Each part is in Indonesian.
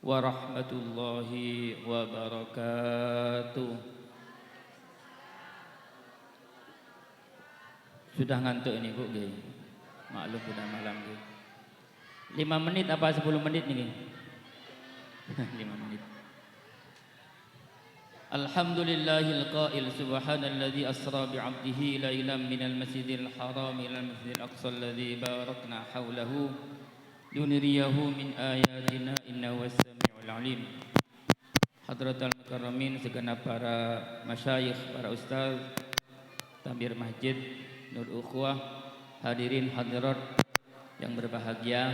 warahmatullahi wabarakatuh. Sudah ngantuk ini Bu, maklum sudah malam. 5 menit apa 10 menit nih? 5 menit. Alhamdulillahil qail subhanalladzi asra bi'abdihi lailan minal masjidil haram ilal masjidil aqsal ladzi barakna haulahu luniriyahu min ayatina innahu was-sami'ul alim. Hadratal mukarramin, segenap para masyayikh, para ustaz, tambir masjid, nur ukhwah, hadirin hadirat yang berbahagia.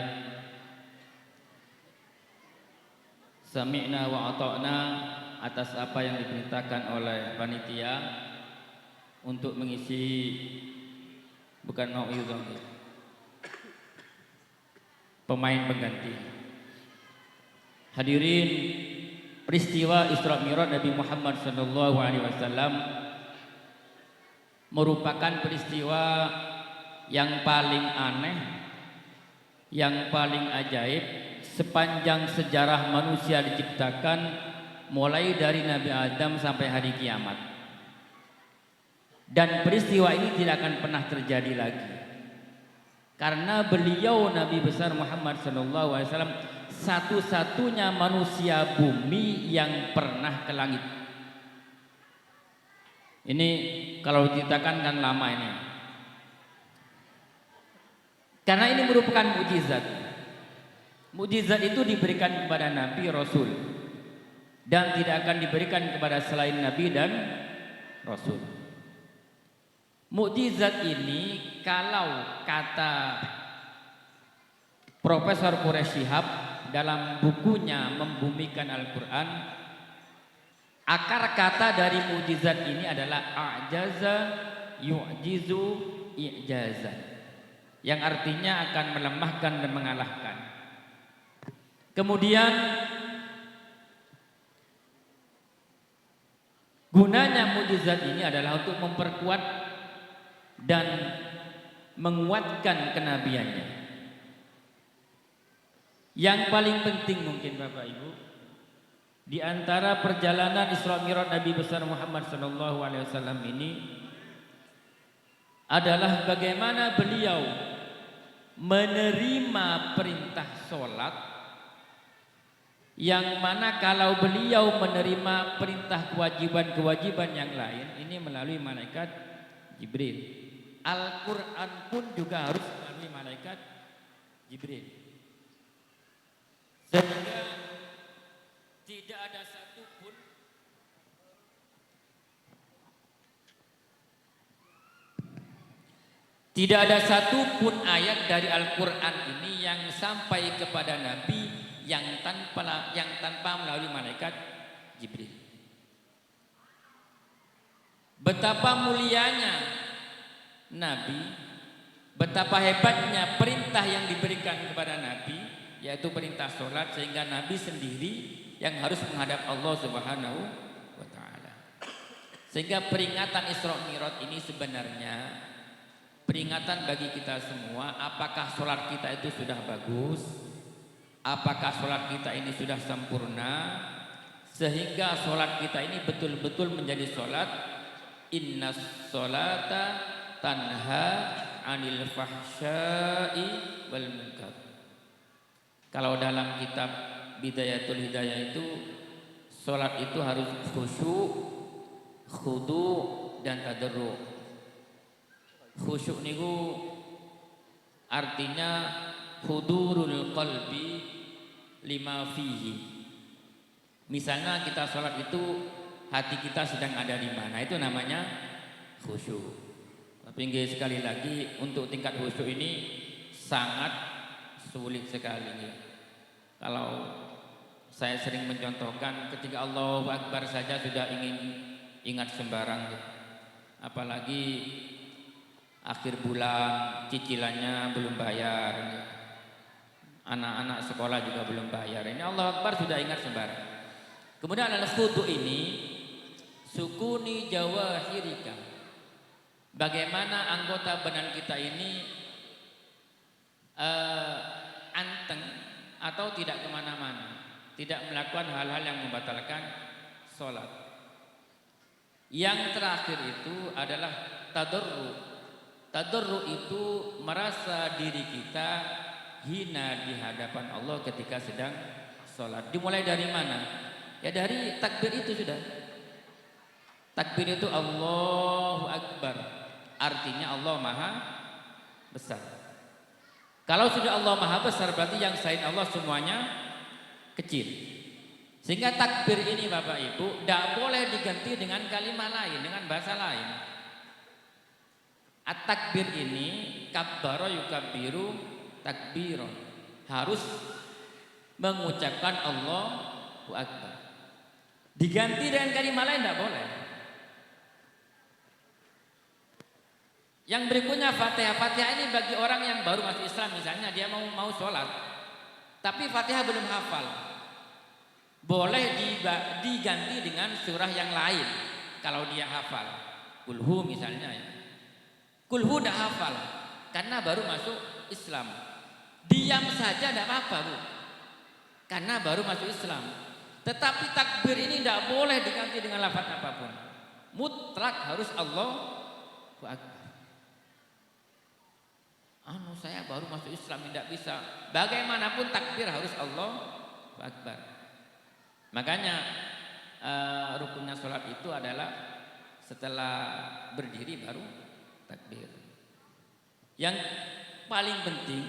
Sami'na wa ata'na atas apa yang diperintahkan oleh panitia untuk mengisi, bukan mau'izah, pemain pengganti. Hadirin, peristiwa Isra Mi'raj Nabi Muhammad SAW merupakan peristiwa yang paling aneh, yang paling ajaib sepanjang sejarah manusia diciptakan, mulai dari Nabi Adam sampai hari kiamat. Dan peristiwa ini tidak akan pernah terjadi lagi, karena beliau Nabi besar Muhammad SAW satu-satunya manusia bumi yang pernah ke langit. Ini kalau diceritakan kan lama ini, karena ini merupakan mukjizat. Mukjizat itu diberikan kepada Nabi Rasul dan tidak akan diberikan kepada selain Nabi dan Rasul. Mukjizat ini, kalau kata Profesor Quraish Shihab dalam bukunya Membumikan Al-Quran, akar kata dari mukjizat ini adalah a'jaza yu'jizu i'jazan, yang artinya akan melemahkan dan mengalahkan. Kemudian gunanya mukjizat ini adalah untuk memperkuat dan menguatkan kenabiannya. Yang paling penting mungkin Bapak Ibu, di antara perjalanan Isra Mi'raj Nabi besar Muhammad SAW ini adalah bagaimana beliau menerima perintah sholat, yang mana kalau beliau menerima perintah kewajiban-kewajiban yang lain ini melalui malaikat Jibril. Al-Quran pun juga harus melalui malaikat Jibril, sehingga tidak ada satupun ayat dari Al-Quran ini yang sampai kepada Nabi yang tanpa melalui malaikat Jibril. Betapa mulianya Nabi, betapa hebatnya perintah yang diberikan kepada Nabi, yaitu perintah sholat, sehingga Nabi sendiri yang harus menghadap Allah Subhanahu wa ta'ala. Sehingga peringatan Isra Mi'raj ini sebenarnya peringatan bagi kita semua. Apakah sholat kita itu sudah bagus? Apakah sholat kita ini sudah sempurna, sehingga sholat kita ini betul-betul menjadi sholat inna sholata tanha anil fahsya'i wal munkar. Kalau dalam kitab Bidayatul Hidayah itu, sholat itu harus khusyuk, khudu dan tadarru'. Khusyuk niku artinya hudurul qalbi lima fihi. Misalnya kita sholat itu hati kita sedang ada di mana, itu namanya khusyuk. Tapi sekali lagi, untuk tingkat khusyuk ini sangat sulit sekali. Kalau saya sering mencontohkan, ketika Allahu Akbar saja sudah ingin ingat sembarang, apalagi akhir bulan cicilannya belum bayar, anak-anak sekolah juga belum bayar, ini Allahu Akbar sudah ingat sembarang. Kemudian al-khudu ini sukuni jawahirika, bagaimana anggota badan kita ini anteng atau tidak kemana-mana, tidak melakukan hal-hal yang membatalkan sholat. Yang terakhir itu adalah tadarru. Tadarru itu merasa diri kita hina di hadapan Allah ketika sedang sholat. Dimulai dari mana? Ya dari takbir itu sudah. Takbir itu Allahu Akbar. Artinya Allah Maha Besar. Kalau sudah Allah Maha Besar berarti yang selain Allah semuanya kecil. Sehingga takbir ini Bapak Ibu tidak boleh diganti dengan kalimat lain, dengan bahasa lain. At-takbir ini kabbara yukabbiru takbiron. Harus mengucapkan Allahu Akbar. Diganti dengan kalimat lain tidak boleh. Yang berikutnya Fatihah. Fatihah ini bagi orang yang baru masuk Islam, misalnya dia mau sholat, tapi Fatihah belum hafal, boleh diganti dengan surah yang lain kalau dia hafal. Kulhu misalnya ya. Kulhu tidak hafal karena baru masuk Islam. Diam saja tidak apa-apa Bu, karena baru masuk Islam. Tetapi takbir ini tidak boleh diganti dengan lafaz apapun. Mutlak harus Allahu Akbar. Saya baru masuk Islam tidak bisa. Bagaimanapun takbir harus Allahu Akbar. Makanya rukunnya sholat itu adalah setelah berdiri baru takbir. Yang paling penting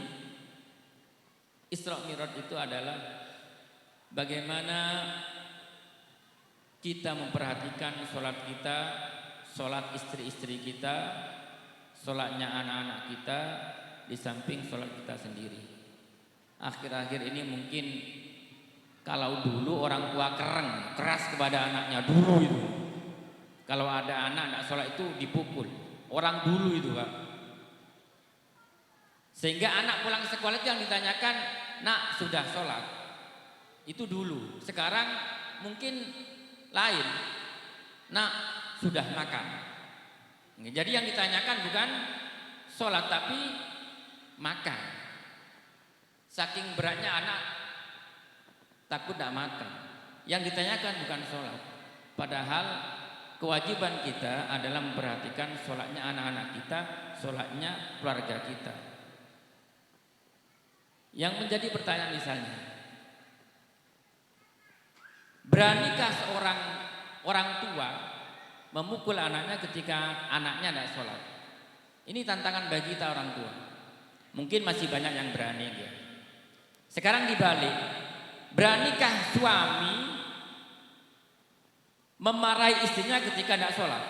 Isra Mi'raj itu adalah bagaimana kita memperhatikan sholat kita, sholat istri-istri kita, sholatnya anak-anak kita, di samping sholat kita sendiri. Akhir-akhir ini mungkin kalau dulu orang tua keras kepada anaknya dulu itu. Kalau ada anak tidak sholat itu dipukul. Orang dulu itu Pak. Sehingga anak pulang sekolah itu yang ditanyakan, nak sudah sholat? Itu dulu. Sekarang mungkin lain. Nak sudah makan? Jadi yang ditanyakan bukan sholat tapi makan. Saking beratnya anak takut tidak makan. Yang ditanyakan bukan sholat. Padahal kewajiban kita adalah memperhatikan sholatnya anak-anak kita, sholatnya keluarga kita. Yang menjadi pertanyaan misalnya, beranikah seorang orang tua memukul anaknya ketika anaknya tidak sholat? Ini tantangan bagi kita orang tua. Mungkin masih banyak yang berani ya. Sekarang dibalik, beranikah suami memarahi istrinya ketika tidak sholat?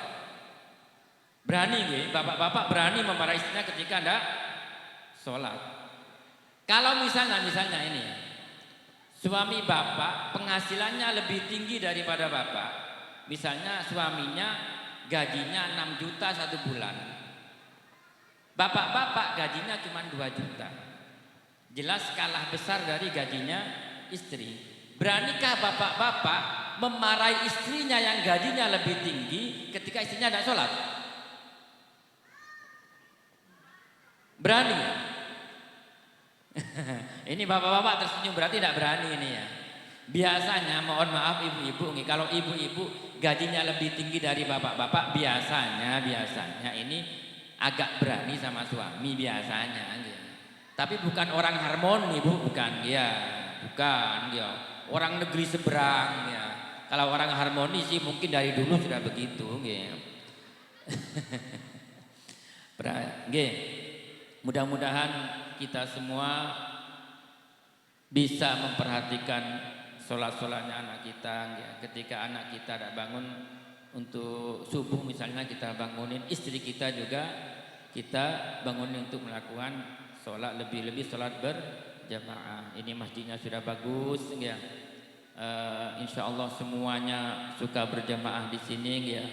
Berani ya, bapak-bapak berani memarahi istrinya ketika tidak sholat. Kalau misalnya ini, suami bapak penghasilannya lebih tinggi daripada bapak. Misalnya suaminya gajinya 6 juta 1 bulan. Bapak-bapak gajinya cuma 2 juta. Jelas kalah besar dari gajinya istri. Beranikah bapak-bapak memarahi istrinya yang gajinya lebih tinggi ketika istrinya tidak sholat? Berani? Ini bapak-bapak tersenyum berarti tidak berani ini ya. Biasanya mohon maaf ibu-ibu, kalau ibu-ibu gajinya lebih tinggi dari bapak-bapak biasanya ini agak berani sama suami biasanya gitu. Tapi bukan orang harmoni Bu, bukan ya, bukan ya. Orang negeri seberang ya. Kalau orang harmoni sih mungkin dari dulu sudah begitu gitu. Mudah-mudahan kita semua bisa memperhatikan sholat-sholatnya anak kita ya. Ketika anak kita tidak bangun untuk subuh misalnya, kita bangunin. Istri kita juga kita bangunin untuk melakukan sholat, lebih-lebih sholat berjamaah. Ini masjidnya sudah bagus ya. Insya Allah semuanya suka berjamaah di sini ya.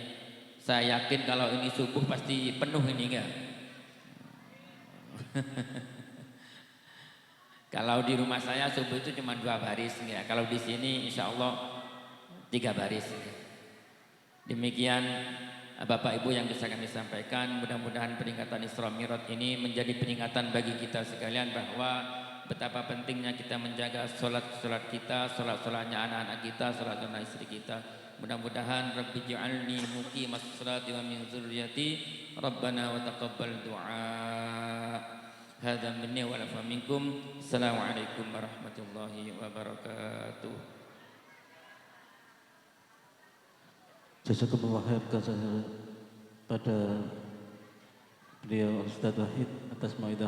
Saya yakin kalau ini subuh pasti penuh ini ya. Kalau di rumah saya subuh itu cuma 2 baris ya. Kalau di sini insya Allah 3 baris. Demikian Bapak Ibu yang bisa kami sampaikan. Mudah-mudahan peringatan Isra Mi'raj ini menjadi peringatan bagi kita sekalian bahwa betapa pentingnya kita menjaga sholat kita, sholatnya anak-anak kita, sholat istri kita. Mudah-mudahan Rabbi ja'alni muqimas sholati wa min dzurriyyati Rabbana wa taqabbal du'a. Hadza minni wa lafa minkum. Assalamualaikum warahmatullahi wabarakatuh. Jazakumullah khair pada beliau Ustaz Wahid atas mauidhah